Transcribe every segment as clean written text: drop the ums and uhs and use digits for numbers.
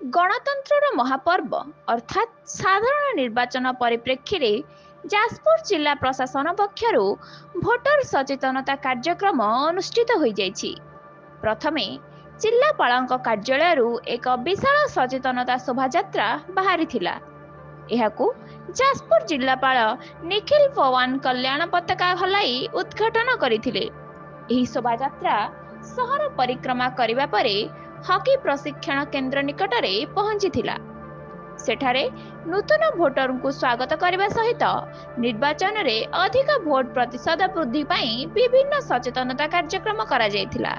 गणतंत्र महापर्व अर्थात साधारण निर्वाचन परिप्रेक्षी जाजपुर जिला प्रशासन पक्षर भोटर सचेतनता कार्यक्रम अनुष्ठित हो जाइछि। प्रथमे जिलापाल कार्यालय एक विशाल सचेतनता शोभायात्रा बाहरी थिला। एहाकू जाजपुर जिलापाल निखिल पवान कल्याण पताका हलाई उद्घाटन करथिले। एही शोभायात्रा सहर परिक्रमा करिबा परे हॉकी प्रशिक्षण केन्द्र निकटरे पहुंचीथिला। सेठारे नूतन भोटर को स्वागत करने सहित निर्वाचन रे अधिक भोट प्रतिशत वृद्धि पाई विभिन्न सचेतनता कार्यक्रम करा जायथिला।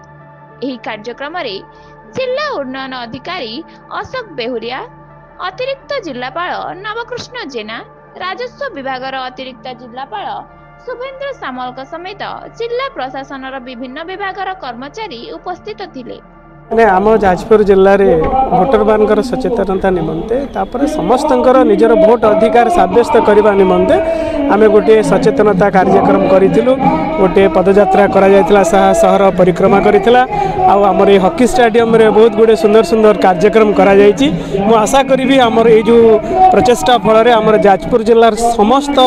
एही कार्यक्रम रे जिला उन्नयन अधिकारी अशोक बेहुरिया, अतिरिक्त जिलापाल नवकृष्ण जेना, राजस्व विभाग अतिरिक्त जिलापाल शुभेन्द्र सामल समेत जिला प्रशासन विभिन्न विभाग कर्मचारी उपस्थित थिले। आम जाजपुर जिले में भोटर मान सचेतनता निमंते तापर समस्त निजर भोट अधिकार सब्यस्त करने निमंते आम गोटे सचेतनता कार्यक्रम करूँ। गोटे पदयात्रा करा सहर परिक्रमा करा आमर ये हॉकी स्टेडियम रे बहुत गुड़े सुंदर सुंदर कार्यक्रम करा मु आशा करी आमर ये जो प्रचेषा फल आमर जाजपुर जिलार समस्त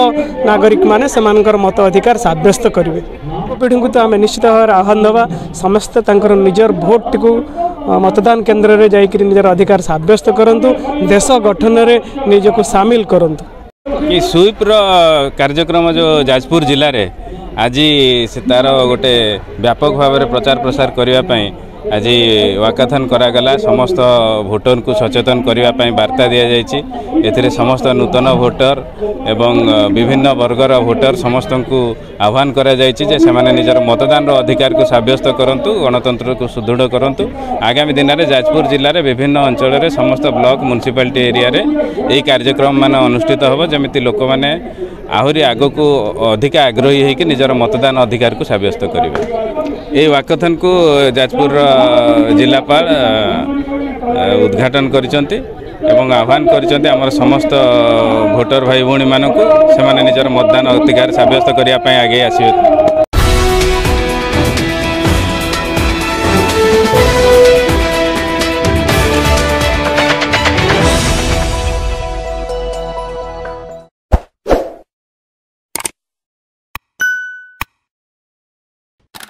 नागरिक माने सेमानकर मत अधिकार सब्यस्त करेंगे। पीढ़ी को तो आम निश्चित भाव आह्वान दवा समस्त निजर भोट टी मतदान केन्द्र में जाकर निजर अधिकार सब्यस्त करंतु, देश गठन रे निजको सामिल करंतु। ये स्वीप कार्यक्रम जो जाजपुर जिले में आज से तार गोटे व्यापक भाव में प्रचार प्रसार करने आज वाकाथन करागला। समस्त भोटर को सचेतन करने वार्ता दि जाइए। समस्त नूतन भोटर एवं विभिन्न वर्गर भोटर समस्त को आह्वान करा जाइए से माने निजर मतदान अधिकार को सब्यस्त करंतु, गणतंत्र को सुदृढ़ करंतु। आगामी दिन में जाजपुर जिले में विभिन्न अंचल में समस्त ब्लॉक म्युनिसिपालिटी एरिया रे यही कार्यक्रम मान अनुष्ठित होब, जमिति लोक मैंने आहरी आग को अधिक आग्रही होकर निजर मतदान अधिकार को सब्यस्त करेंगे। ये वाकाथन को जाजपुर जिलापाल उद्घाटन करिसेंती एवं आह्वान करिसेंती आमर समस्त भोटर भाई भौणी मानक से निजर मतदान अधिकार सब्यस्त करने आगे आसिबे।